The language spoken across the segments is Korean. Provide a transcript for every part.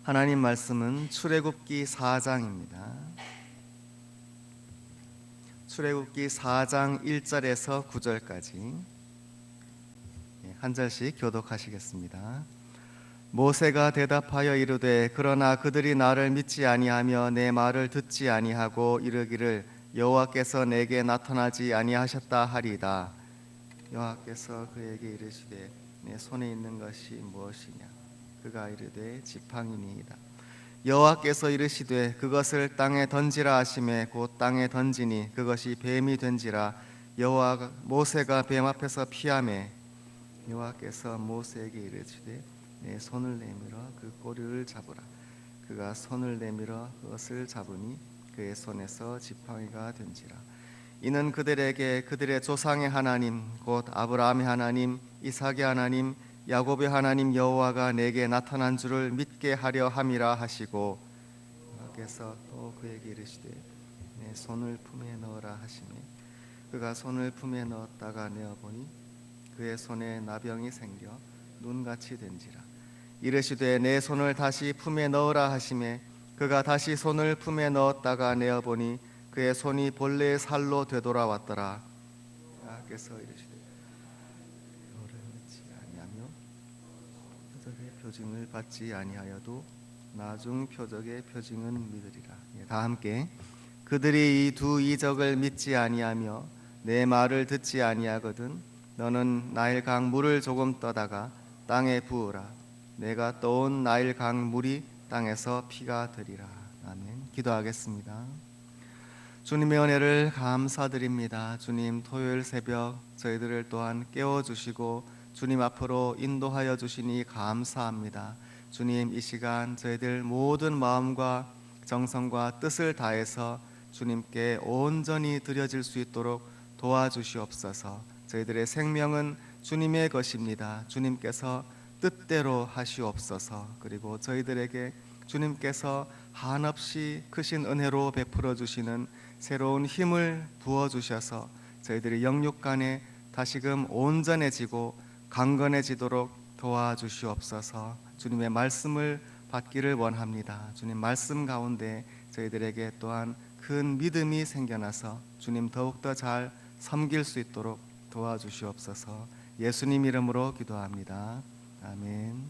하나님 말씀은 출애굽기 4장입니다. 출애굽기 4장 1절에서 9절까지 한 절씩 교독하시겠습니다. 모세가 대답하여 이르되 그러나 그들이 나를 믿지 아니하며 내 말을 듣지 아니하고 이르기를 여호와께서 내게 나타나지 아니하셨다 하리이다. 여호와께서 그에게 이르시되 내 손에 있는 것이 무엇이냐? 그가 이르되 지팡이니이다. 여호와께서 이르시되 그것을 땅에 던지라 하시매 곧 땅에 던지니 그것이 뱀이 된지라. 모세가 뱀 앞에서 피하매 여호와께서 모세에게 이르시되 내 손을 내밀어 그 꼬리를 잡으라. 그가 손을 내밀어 그것을 잡으니 그의 손에서 지팡이가 된지라. 이는 그들에게 그들의 조상의 하나님 곧 아브라함의 하나님 이삭의 하나님 야곱의 하나님 여호와가 내게 나타난 줄을 믿게 하려 함이라 하시고, 여호와께서 또 그에게 이르시되 내 손을 품에 넣으라 하시매 그가 손을 품에 넣었다가 내어보니 그의 손에 나병이 생겨 눈같이 된지라. 이르시되 내 손을 다시 품에 넣으라 하시매 그가 다시 손을 품에 넣었다가 내어보니 그의 손이 본래의 살로 되돌아왔더라. 여호와께서 이르시되 너를 믿지 아니하며 표적의 표징을 받지 아니하여도 나중 표적의 표징은 믿으리라. 다 함께 그들이 이 두 이적을 믿지 아니하며 내 말을 듣지 아니하거든 너는 나일 강 물을 조금 떠다가 땅에 부으라. 내가 떠온 나일 강 물이 땅에서 피가 되리라. 아멘. 기도하겠습니다. 주님의 은혜를 감사드립니다. 주님, 토요일 새벽 저희들을 또한 깨워주시고 주님 앞으로 인도하여 주시니 감사합니다. 주님, 이 시간 저희들 모든 마음과 정성과 뜻을 다해서 주님께 온전히 드려질 수 있도록 도와주시옵소서. 저희들의 생명은 주님의 것입니다. 주님께서 뜻대로 하시옵소서. 그리고 저희들에게 주님께서 한없이 크신 은혜로 베풀어 주시는 새로운 힘을 부어 주셔서 저희들이 영육간에 다시금 온전해지고 강건해지도록 도와주시옵소서. 주님의 말씀을 받기를 원합니다. 주님 말씀 가운데 저희들에게 또한 큰 믿음이 생겨나서 주님 더욱더 잘 섬길 수 있도록 도와주시옵소서. 예수님 이름으로 기도합니다. 아멘.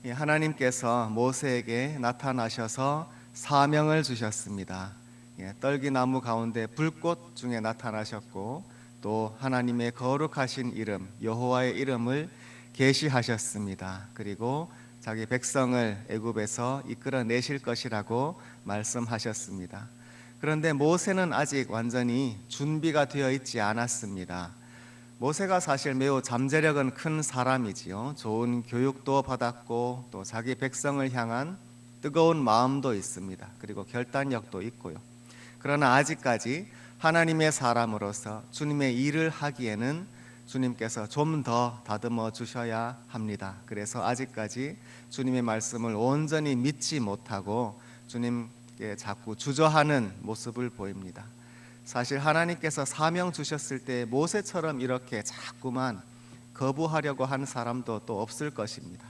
하나님께서 모세에게 나타나셔서 사명을 주셨습니다. 떨기나무 가운데 불꽃 중에 나타나셨고 또 하나님의 거룩하신 이름 여호와의 이름을 계시하셨습니다. 그리고 자기 백성을 애굽에서 이끌어내실 것이라고 말씀하셨습니다. 그런데 모세는 아직 완전히 준비가 되어 있지 않았습니다. 모세가 사실 매우 잠재력은 큰 사람이지요. 좋은 교육도 받았고 또 자기 백성을 향한 뜨거운 마음도 있습니다. 그리고 결단력도 있고요. 그러나 아직까지 하나님의 사람으로서 주님의 일을 하기에는 주님께서 좀 더 다듬어 주셔야 합니다. 그래서 아직까지 주님의 말씀을 온전히 믿지 못하고 주님께 자꾸 주저하는 모습을 보입니다. 사실 하나님께서 사명 주셨을 때 모세처럼 이렇게 자꾸만 거부하려고 하는 사람도 또 없을 것입니다.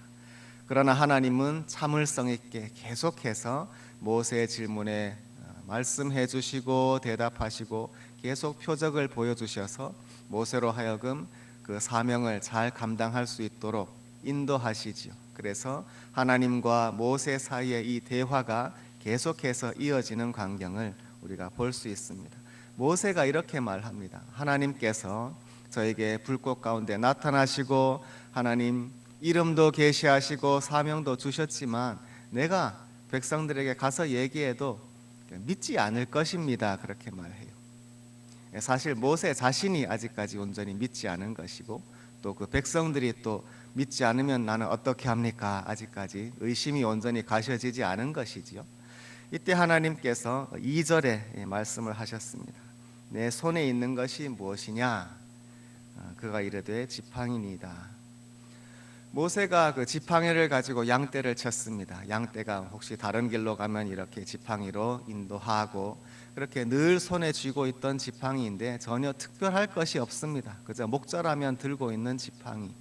그러나 하나님은 참을성 있게 계속해서 모세의 질문에 말씀해 주시고 대답하시고 계속 표적을 보여주셔서 모세로 하여금 그 사명을 잘 감당할 수 있도록 인도하시지요. 그래서 하나님과 모세 사이의 이 대화가 계속해서 이어지는 광경을 우리가 볼 수 있습니다. 모세가 이렇게 말합니다. 하나님께서 저에게 불꽃 가운데 나타나시고 하나님 이름도 계시하시고 사명도 주셨지만 내가 백성들에게 가서 얘기해도 믿지 않을 것입니다. 그렇게 말해요. 사실 모세 자신이 아직까지 온전히 믿지 않은 것이고 또 그 백성들이 또 믿지 않으면 나는 어떻게 합니까? 아직까지 의심이 온전히 가셔지지 않은 것이지요. 이때 하나님께서 2절에 말씀을 하셨습니다. 내 손에 있는 것이 무엇이냐? 그가 이르되 지팡이니이다. 모세가 그 지팡이를 가지고 양떼를 쳤습니다. 양떼가 혹시 다른 길로 가면 이렇게 지팡이로 인도하고 그렇게 늘 손에 쥐고 있던 지팡이인데 전혀 특별할 것이 없습니다. 그저 목자라면 들고 있는 지팡이.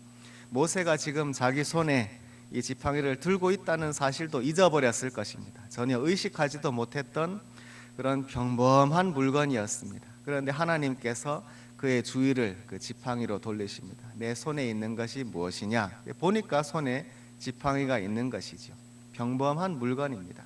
모세가 지금 자기 손에 이 지팡이를 들고 있다는 사실도 잊어버렸을 것입니다. 전혀 의식하지도 못했던 그런 평범한 물건이었습니다. 그런데 하나님께서 그의 주의를 그 지팡이로 돌리십니다. 내 손에 있는 것이 무엇이냐? 보니까 손에 지팡이가 있는 것이죠. 평범한 물건입니다.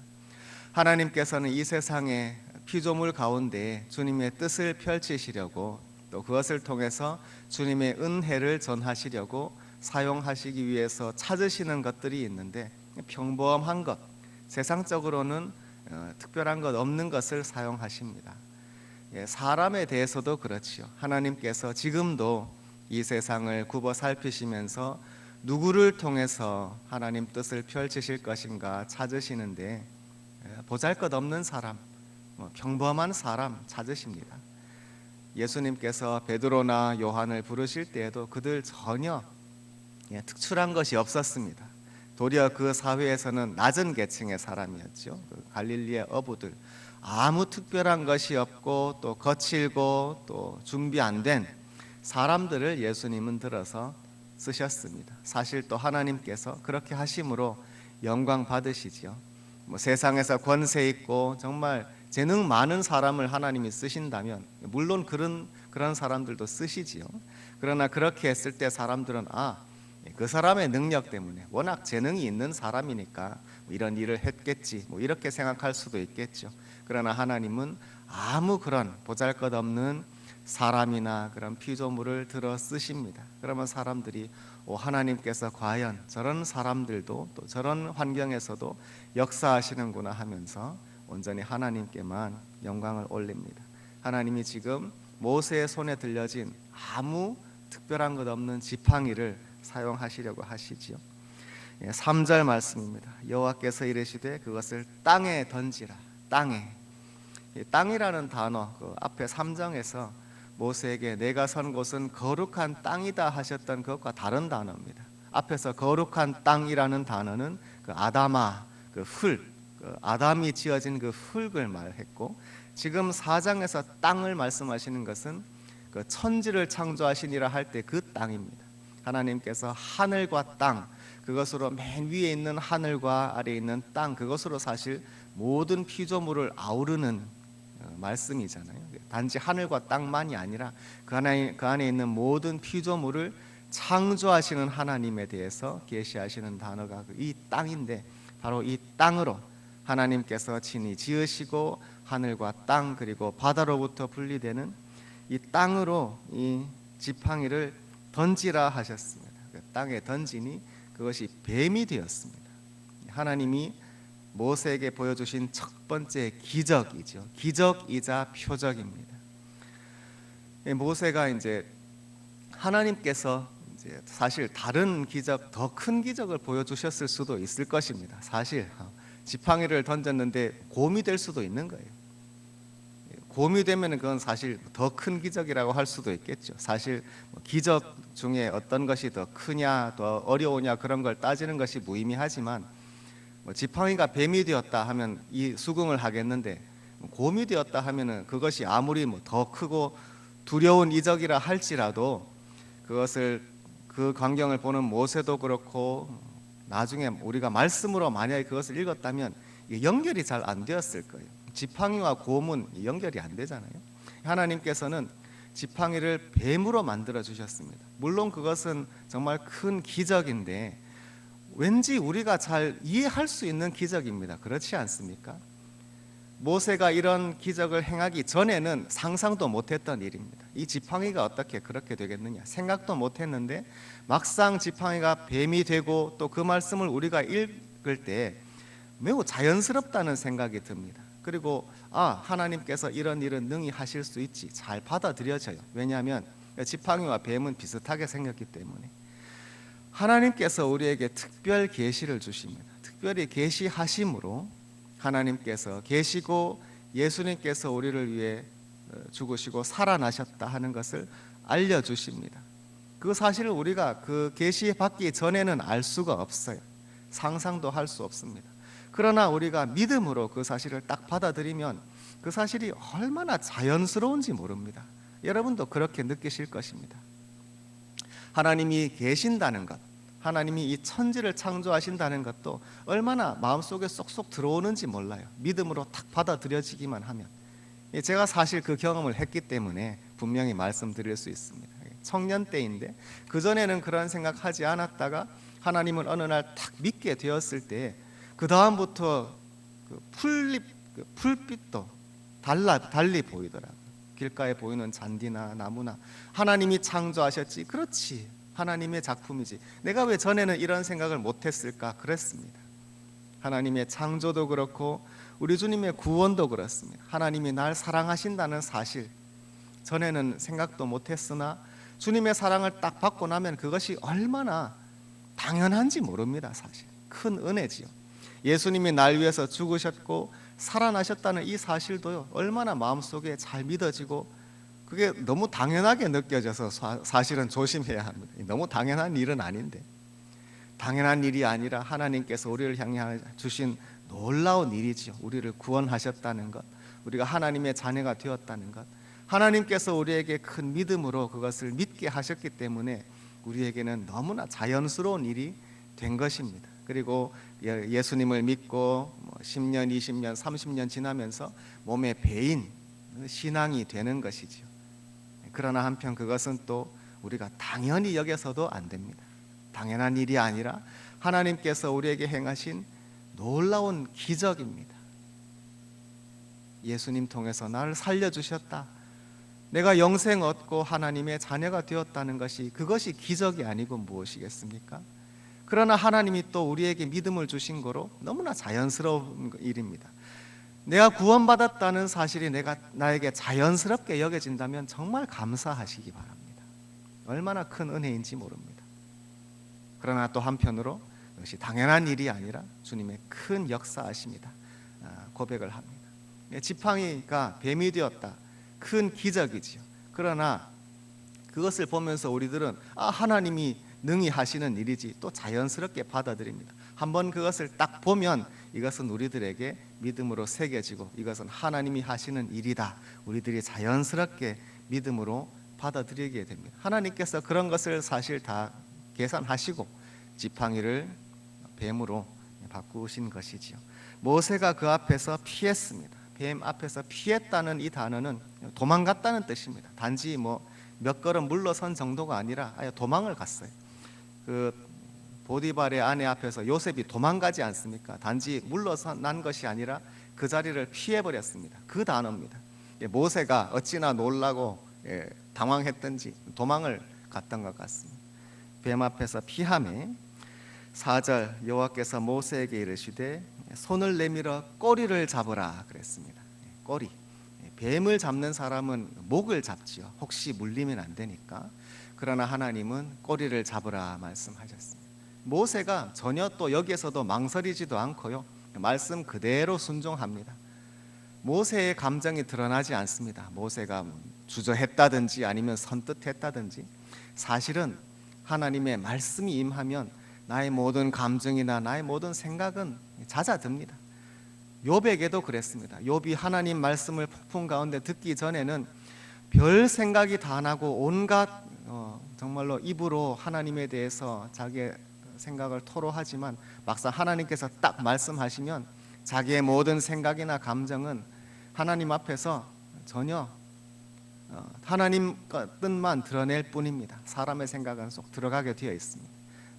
하나님께서는 이 세상의 피조물 가운데 주님의 뜻을 펼치시려고, 또 그것을 통해서 주님의 은혜를 전하시려고 사용하시기 위해서 찾으시는 것들이 있는데, 평범한 것, 세상적으로는 특별한 것 없는 것을 사용하십니다. 사람에 대해서도 그렇지요. 하나님께서 지금도 이 세상을 굽어 살피시면서 누구를 통해서 하나님 뜻을 펼치실 것인가 찾으시는데, 보잘것없는 사람, 평범한 사람 찾으십니다. 예수님께서 베드로나 요한을 부르실 때에도 그들 전혀 특출한 것이 없었습니다. 도리어 그 사회에서는 낮은 계층의 사람이었죠. 그 갈릴리의 어부들, 아무 특별한 것이 없고 또 거칠고 또 준비 안 된 사람들을 예수님은 들어서 쓰셨습니다. 사실 또 하나님께서 그렇게 하심으로 영광 받으시죠. 세상에서 권세 있고 정말 재능 많은 사람을 하나님이 쓰신다면 물론 그런 사람들도 쓰시지요. 그러나 그렇게 했을 때 사람들은 그 사람의 능력 때문에 워낙 재능이 있는 사람이니까 이런 일을 했겠지, 이렇게 생각할 수도 있겠죠. 그러나 하나님은 아무 그런 보잘것없는 사람이나 그런 피조물을 들어 쓰십니다. 그러면 사람들이 하나님께서 과연 저런 사람들도 또 저런 환경에서도 역사하시는구나 하면서 온전히 하나님께만 영광을 올립니다. 하나님이 지금 모세의 손에 들려진 아무 특별한 것 없는 지팡이를 사용하시려고 하시지요. 3절 말씀입니다. 여호와께서 이르시되 그것을 땅에 던지라. 땅에. 땅이라는 단어 그 앞에 3장에서 모세에게 내가 선 곳은 거룩한 땅이다 하셨던 것과 다른 단어입니다. 앞에서 거룩한 땅이라는 단어는 그 아담아, 그 흙, 아담이 지어진 그 흙을 말했고, 지금 4장에서 땅을 말씀하시는 것은 그 천지를 창조하시니라 할 때 그 땅입니다. 하나님께서 하늘과 땅, 그것으로 맨 위에 있는 하늘과 아래에 있는 땅, 그것으로 사실 모든 피조물을 아우르는 말씀이잖아요. 단지 하늘과 땅만이 아니라 그 안에 있는 모든 피조물을 창조하시는 하나님에 대해서 계시하시는 단어가 이 땅인데, 바로 이 땅으로 하나님께서 친히 지으시고 하늘과 땅 그리고 바다로부터 분리되는 이 땅으로 이 지팡이를 던지라 하셨습니다. 그 땅에 던지니 그것이 뱀이 되었습니다. 하나님이 모세에게 보여주신 첫 번째 기적이죠. 기적이자 표적입니다. 모세가 이제 하나님께서 이제 사실 다른 기적, 더 큰 기적을 보여주셨을 수도 있을 것입니다. 사실 지팡이를 던졌는데 곰이 될 수도 있는 거예요. 곰이 되면 그건 사실 더 큰 기적이라고 할 수도 있겠죠. 사실 기적 중에 어떤 것이 더 크냐, 더 어려우냐 그런 걸 따지는 것이 무의미하지만, 지팡이가 뱀이 되었다 하면 이 수긍을 하겠는데, 곰이 되었다 하면은 그것이 아무리 더 크고 두려운 이적이라 할지라도 그것을 그 광경을 보는 모세도 그렇고 나중에 우리가 말씀으로 만약에 그것을 읽었다면 연결이 잘 안 되었을 거예요. 지팡이와 곰은 연결이 안 되잖아요. 하나님께서는 지팡이를 뱀으로 만들어 주셨습니다. 물론 그것은 정말 큰 기적인데 왠지 우리가 잘 이해할 수 있는 기적입니다. 그렇지 않습니까? 모세가 이런 기적을 행하기 전에는 상상도 못했던 일입니다. 이 지팡이가 어떻게 그렇게 되겠느냐 생각도 못했는데, 막상 지팡이가 뱀이 되고 또 그 말씀을 우리가 읽을 때 매우 자연스럽다는 생각이 듭니다. 그리고 하나님께서 이런 일은 능히 하실 수 있지, 잘 받아들여져요. 왜냐하면 지팡이와 뱀은 비슷하게 생겼기 때문에. 하나님께서 우리에게 특별 계시를 주십니다. 특별히 계시하심으로 하나님께서 계시고 예수님께서 우리를 위해 죽으시고 살아나셨다 하는 것을 알려주십니다. 그 사실을 우리가 그 계시받기 전에는 알 수가 없어요. 상상도 할 수 없습니다. 그러나 우리가 믿음으로 그 사실을 딱 받아들이면 그 사실이 얼마나 자연스러운지 모릅니다. 여러분도 그렇게 느끼실 것입니다. 하나님이 계신다는 것, 하나님이 이 천지를 창조하신다는 것도 얼마나 마음속에 쏙쏙 들어오는지 몰라요. 믿음으로 탁 받아들여지기만 하면. 제가 사실 그 경험을 했기 때문에 분명히 말씀드릴 수 있습니다. 청년 때인데 그전에는 그런 생각하지 않았다가 하나님을 어느 날 탁 믿게 되었을 때 그 다음부터 그 풀빛도 달리 보이더라고요. 길가에 보이는 잔디나 나무나 하나님이 창조하셨지, 그렇지, 하나님의 작품이지, 내가 왜 전에는 이런 생각을 못했을까 그랬습니다. 하나님의 창조도 그렇고 우리 주님의 구원도 그렇습니다. 하나님이 날 사랑하신다는 사실 전에는 생각도 못했으나 주님의 사랑을 딱 받고 나면 그것이 얼마나 당연한지 모릅니다. 사실 큰 은혜지요. 예수님이 날 위해서 죽으셨고 살아나셨다는 이 사실도요, 얼마나 마음속에 잘 믿어지고 그게 너무 당연하게 느껴져서 사실은 조심해야 합니다. 너무 당연한 일은 아닌데, 당연한 일이 아니라 하나님께서 우리를 향해 주신 놀라운 일이지요. 우리를 구원하셨다는 것, 우리가 하나님의 자녀가 되었다는 것, 하나님께서 우리에게 큰 믿음으로 그것을 믿게 하셨기 때문에 우리에게는 너무나 자연스러운 일이 된 것입니다. 그리고 예수님을 믿고 10년, 20년, 30년 지나면서 몸에 배인 신앙이 되는 것이지요. 그러나 한편 그것은 또 우리가 당연히 여겨서도 안 됩니다. 당연한 일이 아니라 하나님께서 우리에게 행하신 놀라운 기적입니다. 예수님 통해서 나를 살려주셨다, 내가 영생 얻고 하나님의 자녀가 되었다는 것이, 그것이 기적이 아니고 무엇이겠습니까? 그러나 하나님이 또 우리에게 믿음을 주신 거로 너무나 자연스러운 일입니다. 내가 구원받았다는 사실이 나에게 자연스럽게 여겨진다면 정말 감사하시기 바랍니다. 얼마나 큰 은혜인지 모릅니다. 그러나 또 한편으로 이것이 당연한 일이 아니라 주님의 큰 역사하십니다. 고백을 합니다. 지팡이가 뱀이 되었다, 큰 기적이지요. 그러나 그것을 보면서 우리들은 하나님이 능히 하시는 일이지 또 자연스럽게 받아들입니다. 한번 그것을 딱 보면 이것은 우리들에게 믿음으로 새겨지고 이것은 하나님이 하시는 일이다, 우리들이 자연스럽게 믿음으로 받아들이게 됩니다. 하나님께서 그런 것을 사실 다 계산하시고 지팡이를 뱀으로 바꾸신 것이지요. 모세가 그 앞에서 피했습니다. 뱀 앞에서 피했다는 이 단어는 도망갔다는 뜻입니다. 단지 몇 걸음 물러선 정도가 아니라 아예 도망을 갔어요. 그 보디발의 아내 앞에서 요셉이 도망가지 않습니까? 단지 물러난 것이 아니라 그 자리를 피해버렸습니다. 그 단어입니다. 모세가 어찌나 놀라고 당황했던지 도망을 갔던 것 같습니다. 뱀 앞에서 피함에 4절 여호와께서 모세에게 이르시되 손을 내밀어 꼬리를 잡으라 그랬습니다. 꼬리. 뱀을 잡는 사람은 목을 잡지요. 혹시 물리면 안 되니까. 그러나 하나님은 꼬리를 잡으라 말씀하셨습니다. 모세가 전혀 또 여기에서도 망설이지도 않고요, 말씀 그대로 순종합니다. 모세의 감정이 드러나지 않습니다. 모세가 주저했다든지 아니면 선뜻했다든지, 사실은 하나님의 말씀이 임하면 나의 모든 감정이나 나의 모든 생각은 잦아듭니다. 욥에게도 그랬습니다. 욥이 하나님 말씀을 폭풍 가운데 듣기 전에는 별 생각이 다 나고 온갖 정말로 입으로 하나님에 대해서 자기의 생각을 토로하지만 막상 하나님께서 딱 말씀하시면 자기의 모든 생각이나 감정은 하나님 앞에서 전혀 하나님 뜻만 드러낼 뿐입니다. 사람의 생각은 쏙 들어가게 되어 있습니다.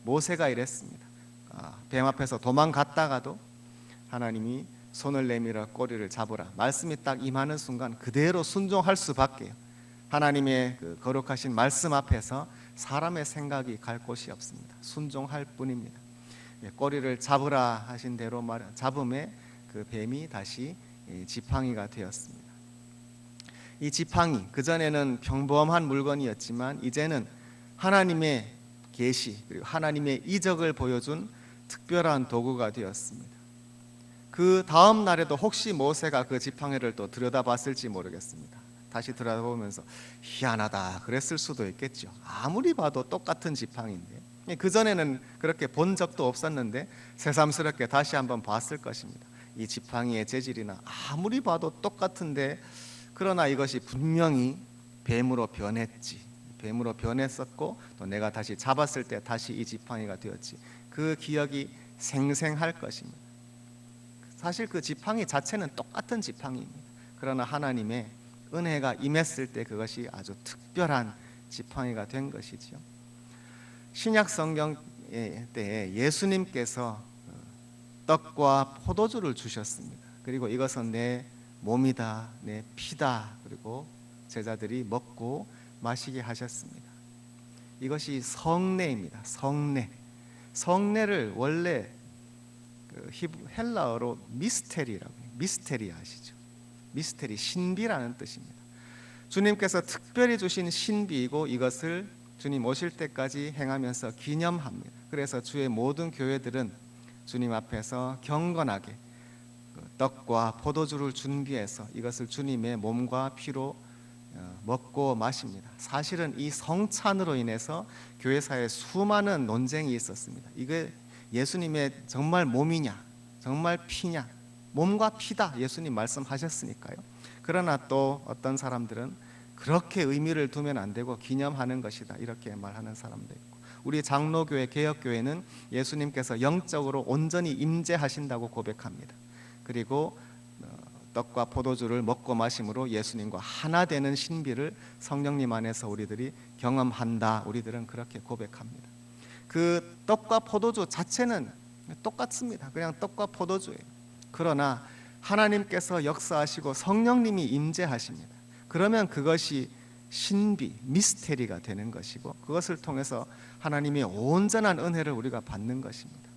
모세가 이랬습니다. 뱀 앞에서 도망갔다가도 하나님이 손을 내밀어 꼬리를 잡으라 말씀이 딱 임하는 순간 그대로 순종할 수밖에요. 하나님의 그 거룩하신 말씀 앞에서 사람의 생각이 갈 곳이 없습니다. 순종할 뿐입니다. 꼬리를 잡으라 하신 대로 잡음에 그 뱀이 다시 지팡이가 되었습니다. 이 지팡이, 그전에는 평범한 물건이었지만 이제는 하나님의 계시 그리고 하나님의 이적을 보여준 특별한 도구가 되었습니다. 그 다음 날에도 혹시 모세가 그 지팡이를 또 들여다봤을지 모르겠습니다. 다시 들여다보면서 희한하다 그랬을 수도 있겠죠. 아무리 봐도 똑같은 지팡이인데, 그전에는 그렇게 본 적도 없었는데 새삼스럽게 다시 한번 봤을 것입니다. 이 지팡이의 재질이나 아무리 봐도 똑같은데, 그러나 이것이 분명히 뱀으로 변했지, 뱀으로 변했었고 또 내가 다시 잡았을 때 다시 이 지팡이가 되었지. 그 기억이 생생할 것입니다. 사실 그 지팡이 자체는 똑같은 지팡이입니다. 그러나 하나님의 은혜가 임했을 때 그것이 아주 특별한 지팡이가 된 것이죠. 신약 성경 때에 예수님께서 떡과 포도주를 주셨습니다. 그리고 이것은 내 몸이다, 내 피다. 그리고 제자들이 먹고 마시게 하셨습니다. 이것이 성례입니다. 성례. 성례를 원래 헬라어로 미스테리라고 해요. 미스테리 아시죠? 미스테리, 신비라는 뜻입니다. 주님께서 특별히 주신 신비이고 이것을 주님 오실 때까지 행하면서 기념합니다. 그래서 주의 모든 교회들은 주님 앞에서 경건하게 떡과 포도주를 준비해서 이것을 주님의 몸과 피로 먹고 마십니다. 사실은 이 성찬으로 인해서 교회사에 수많은 논쟁이 있었습니다. 이게 예수님의 정말 몸이냐, 정말 피냐, 몸과 피다 예수님 말씀하셨으니까요. 그러나 또 어떤 사람들은 그렇게 의미를 두면 안 되고 기념하는 것이다 이렇게 말하는 사람도 있고, 우리 장로교회 개혁교회는 예수님께서 영적으로 온전히 임재하신다고 고백합니다. 그리고 떡과 포도주를 먹고 마심으로 예수님과 하나 되는 신비를 성령님 안에서 우리들이 경험한다. 우리들은 그렇게 고백합니다. 그 떡과 포도주 자체는 똑같습니다. 그냥 떡과 포도주예요. 그러나 하나님께서 역사하시고 성령님이 임재하십니다. 그러면 그것이 신비, 미스테리가 되는 것이고 그것을 통해서 하나님의 온전한 은혜를 우리가 받는 것입니다.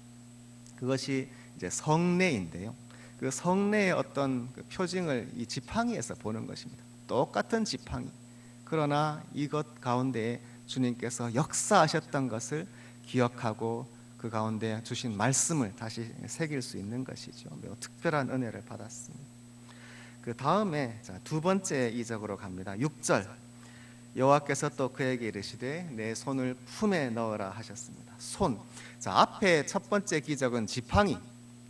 그것이 이제 성례인데요. 그 성례의 어떤 그 표징을 이 지팡이에서 보는 것입니다. 똑같은 지팡이. 그러나 이것 가운데에 주님께서 역사하셨던 것을 기억하고 그 가운데 주신 말씀을 다시 새길 수 있는 것이죠. 매우 특별한 은혜를 받았습니다. 그 다음에 두 번째 이적으로 갑니다. 6절. 여호와께서 또 그에게 이르시되 내 손을 품에 넣으라 하셨습니다. 손. 자, 앞에 첫 번째 기적은 지팡이.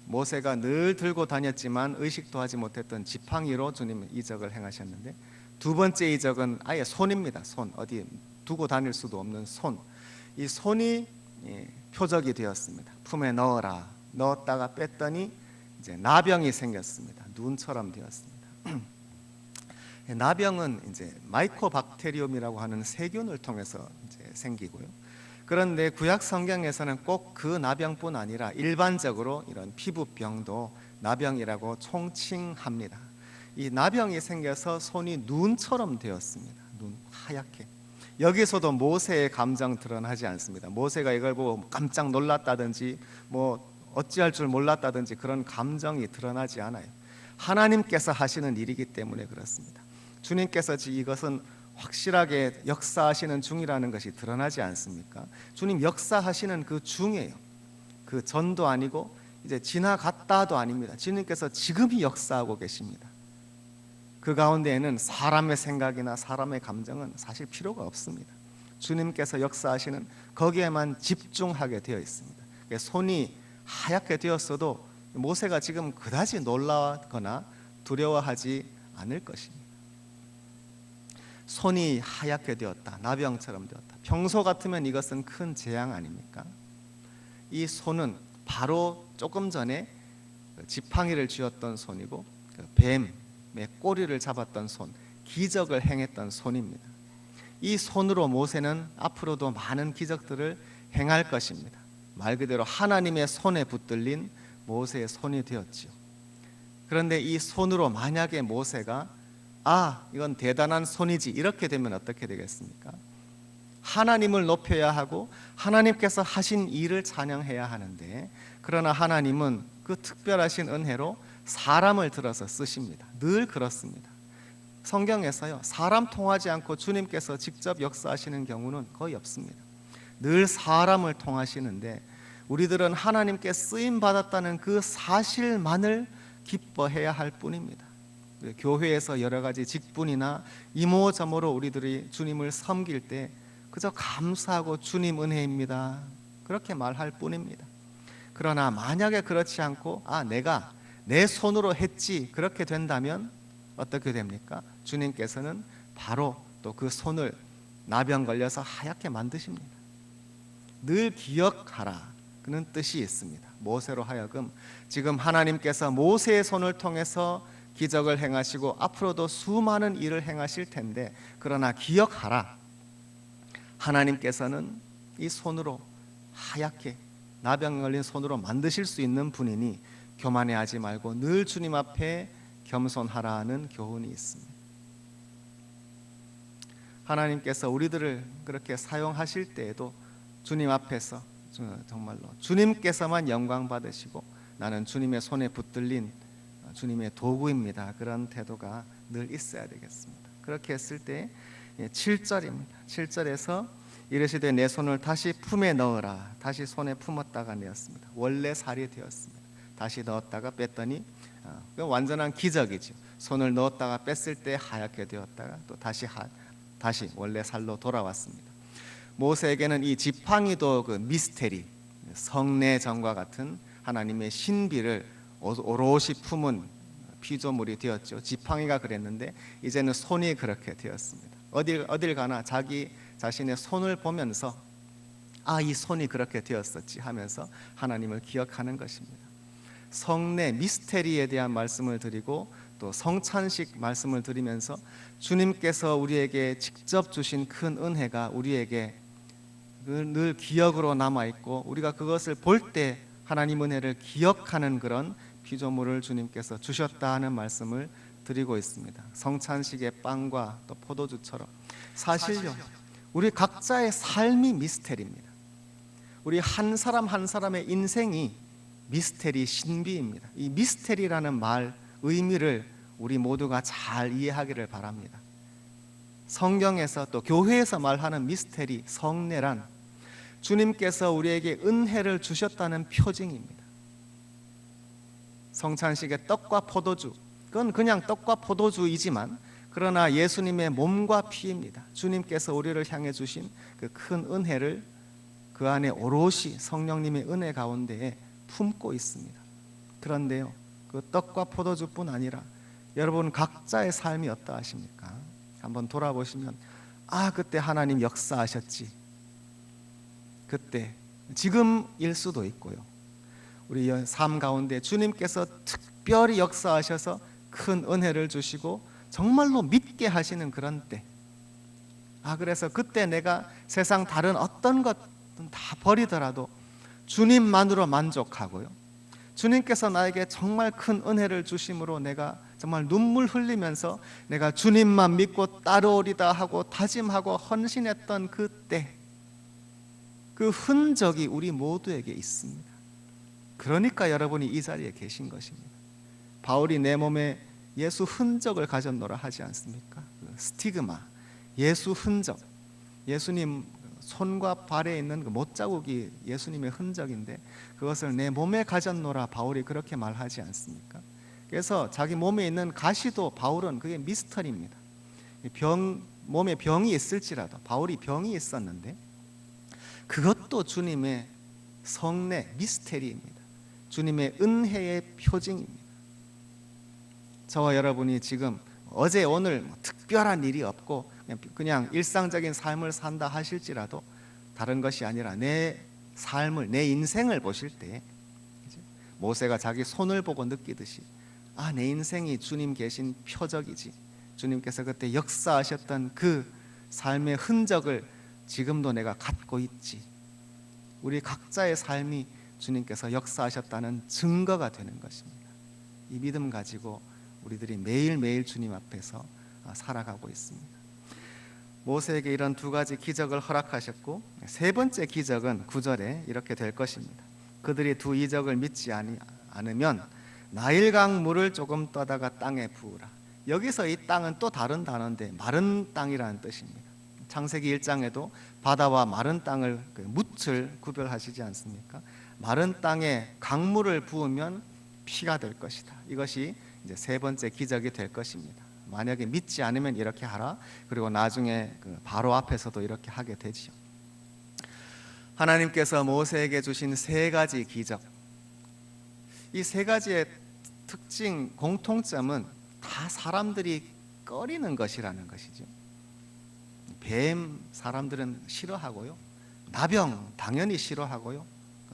모세가 늘 들고 다녔지만 의식도 하지 못했던 지팡이로 주님은 이적을 행하셨는데, 두 번째 이적은 아예 손입니다. 손. 어디 두고 다닐 수도 없는 손. 이 손이 표적이 되었습니다. 품에 넣어라. 넣었다가 뺐더니 이제 나병이 생겼습니다. 눈처럼 되었습니다. 나병은 이제 마이코박테리움이라고 하는 세균을 통해서 이제 생기고요. 그런데 구약 성경에서는 꼭 그 나병뿐 아니라 일반적으로 이런 피부병도 나병이라고 총칭합니다. 이 나병이 생겨서 손이 눈처럼 되었습니다. 눈 하얗게. 여기서도 모세의 감정 드러나지 않습니다. 모세가 이걸 보고 깜짝 놀랐다든지 뭐 어찌할 줄 몰랐다든지 그런 감정이 드러나지 않아요. 하나님께서 하시는 일이기 때문에 그렇습니다. 주님께서 이것은 확실하게 역사하시는 중이라는 것이 드러나지 않습니까? 주님 역사하시는 그 중이에요. 그 전도 아니고 이제 지나갔다도 아닙니다. 주님께서 지금이 역사하고 계십니다. 그 가운데에는 사람의 생각이나 사람의 감정은 사실 필요가 없습니다. 주님께서 역사하시는 거기에만 집중하게 되어 있습니다. 손이 하얗게 되었어도 모세가 지금 그다지 놀라거나 두려워하지 않을 것입니다. 손이 하얗게 되었다. 나병처럼 되었다. 평소 같으면 이것은 큰 재앙 아닙니까? 이 손은 바로 조금 전에 지팡이를 쥐었던 손이고 뱀의 꼬리를 잡았던 손, 기적을 행했던 손입니다. 이 손으로 모세는 앞으로도 많은 기적들을 행할 것입니다. 말 그대로 하나님의 손에 붙들린 모세의 손이 되었지요. 그런데 이 손으로 만약에 모세가 이건 대단한 손이지 이렇게 되면 어떻게 되겠습니까? 하나님을 높여야 하고 하나님께서 하신 일을 찬양해야 하는데, 그러나 하나님은 그 특별하신 은혜로 사람을 들어서 쓰십니다. 늘 그렇습니다. 성경에서요, 사람 통하지 않고 주님께서 직접 역사하시는 경우는 거의 없습니다. 늘 사람을 통하시는데 우리들은 하나님께 쓰임 받았다는 그 사실만을 기뻐해야 할 뿐입니다. 교회에서 여러 가지 직분이나 이모저모로 우리들이 주님을 섬길 때 그저 감사하고 주님 은혜입니다 그렇게 말할 뿐입니다. 그러나 만약에 그렇지 않고 내가 내 손으로 했지 그렇게 된다면 어떻게 됩니까? 주님께서는 바로 또 그 손을 나병 걸려서 하얗게 만드십니다. 늘 기억하라 그는 뜻이 있습니다. 모세로 하여금 지금 하나님께서 모세의 손을 통해서 기적을 행하시고 앞으로도 수많은 일을 행하실 텐데, 그러나 기억하라, 하나님께서는 이 손으로 하얗게 나병 걸린 손으로 만드실 수 있는 분이니 교만해하지 말고 늘 주님 앞에 겸손하라는 교훈이 있습니다. 하나님께서 우리들을 그렇게 사용하실 때에도 주님 앞에서 정말로 주님께서만 영광 받으시고 나는 주님의 손에 붙들린 주님의 도구입니다, 그런 태도가 늘 있어야 되겠습니다. 그렇게 했을 때 7절입니다. 7절에서 이르시되 내 손을 다시 품에 넣으라. 다시 손에 품었다가 내었습니다. 원래 살이 되었습니다. 다시 넣었다가 뺐더니 완전한 기적이죠. 손을 넣었다가 뺐을 때 하얗게 되었다가 또 다시 원래 살로 돌아왔습니다. 모세에게는 이 지팡이도 그 미스테리, 성례전과 같은 하나님의 신비를 오롯이 품은 피조물이 되었죠. 지팡이가 그랬는데 이제는 손이 그렇게 되었습니다. 어딜 가나 자기 자신의 손을 보면서 이 손이 그렇게 되었었지 하면서 하나님을 기억하는 것입니다. 성례 미스테리에 대한 말씀을 드리고 또 성찬식 말씀을 드리면서 주님께서 우리에게 직접 주신 큰 은혜가 우리에게 늘 기억으로 남아있고 우리가 그것을 볼 때 하나님 은혜를 기억하는 그런 피조물을 주님께서 주셨다 하는 말씀을 드리고 있습니다. 성찬식의 빵과 또 포도주처럼 사실요, 우리 각자의 삶이 미스테리입니다. 우리 한 사람 한 사람의 인생이 미스테리, 신비입니다. 이 미스테리라는 말 의미를 우리 모두가 잘 이해하기를 바랍니다. 성경에서 또 교회에서 말하는 미스테리, 성례란 주님께서 우리에게 은혜를 주셨다는 표징입니다. 성찬식의 떡과 포도주, 그건 그냥 떡과 포도주이지만 그러나 예수님의 몸과 피입니다. 주님께서 우리를 향해 주신 그 큰 은혜를 그 안에 오롯이 성령님의 은혜 가운데에 품고 있습니다. 그런데요, 그 떡과 포도주뿐 아니라 여러분 각자의 삶이 어떠하십니까? 한번 돌아보시면 그때 하나님 역사하셨지. 그때 지금일 수도 있고요. 우리 삶 가운데 주님께서 특별히 역사하셔서 큰 은혜를 주시고 정말로 믿게 하시는 그런 때, 그래서 그때 내가 세상 다른 어떤 것은 다 버리더라도 주님만으로 만족하고요, 주님께서 나에게 정말 큰 은혜를 주심으로 내가 정말 눈물 흘리면서 내가 주님만 믿고 따르오리다 하고 다짐하고 헌신했던 그때, 그 흔적이 우리 모두에게 있습니다. 그러니까 여러분이 이 자리에 계신 것입니다. 바울이 내 몸에 예수 흔적을 가졌노라 하지 않습니까? 스티그마, 예수 흔적, 예수님 손과 발에 있는 그 못자국이 예수님의 흔적인데 그것을 내 몸에 가졌노라 바울이 그렇게 말하지 않습니까? 그래서 자기 몸에 있는 가시도 바울은 그게 미스터리입니다. 몸에 병이 있을지라도, 바울이 병이 있었는데 그것도 주님의 성례 미스테리입니다. 주님의 은혜의 표징입니다. 저와 여러분이 지금 어제 오늘 특별한 일이 없고 그냥 일상적인 삶을 산다 하실지라도 다른 것이 아니라 내 삶을, 내 인생을 보실 때 모세가 자기 손을 보고 느끼듯이 내 인생이 주님 계신 표적이지, 주님께서 그때 역사하셨던 그 삶의 흔적을 지금도 내가 갖고 있지. 우리 각자의 삶이 주님께서 역사하셨다는 증거가 되는 것입니다. 이 믿음 가지고 우리들이 매일매일 주님 앞에서 살아가고 있습니다. 모세에게 이런 두 가지 기적을 허락하셨고 세 번째 기적은 9절에 이렇게 될 것입니다. 그들이 두 이적을 믿지 않으면 나일강 물을 조금 떠다가 땅에 부으라. 여기서 이 땅은 또 다른 단어인데 마른 땅이라는 뜻입니다. 창세기 1장에도 바다와 마른 땅을 묻을 구별하시지 않습니까? 마른 땅에 강물을 부으면 피가 될 것이다. 이것이 이제 세 번째 기적이 될 것입니다. 만약에 믿지 않으면 이렇게 하라. 그리고 나중에 바로 앞에서도 이렇게 하게 되지요. 하나님께서 모세에게 주신 세 가지 기적, 이 세 가지의 특징, 공통점은 다 사람들이 꺼리는 것이라는 것이죠. 뱀 사람들은 싫어하고요. 나병 당연히 싫어하고요.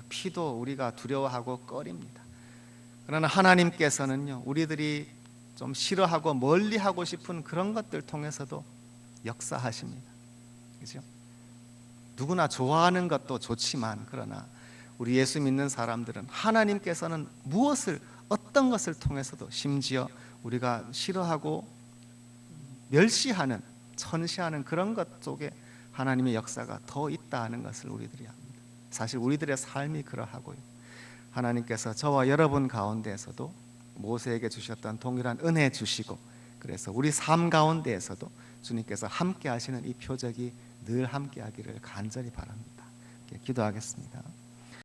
피도 우리가 두려워하고 꺼립니다. 그러나 하나님께서는요, 우리들이 좀 싫어하고 멀리하고 싶은 그런 것들 통해서도 역사하십니다. 그죠? 누구나 좋아하는 것도 좋지만, 그러나 우리 예수 믿는 사람들은 하나님께서는 무엇을, 어떤 것을 통해서도 심지어 우리가 싫어하고 멸시하는, 천시하는 그런 것 속에 하나님의 역사가 더 있다 하는 것을 우리들이 압니다. 사실 우리들의 삶이 그러하고요. 하나님께서 저와 여러분 가운데에서도 모세에게 주셨던 동일한 은혜 주시고, 그래서 우리 삶 가운데에서도 주님께서 함께 하시는 이 표적이 늘 함께 하기를 간절히 바랍니다. 기도하겠습니다.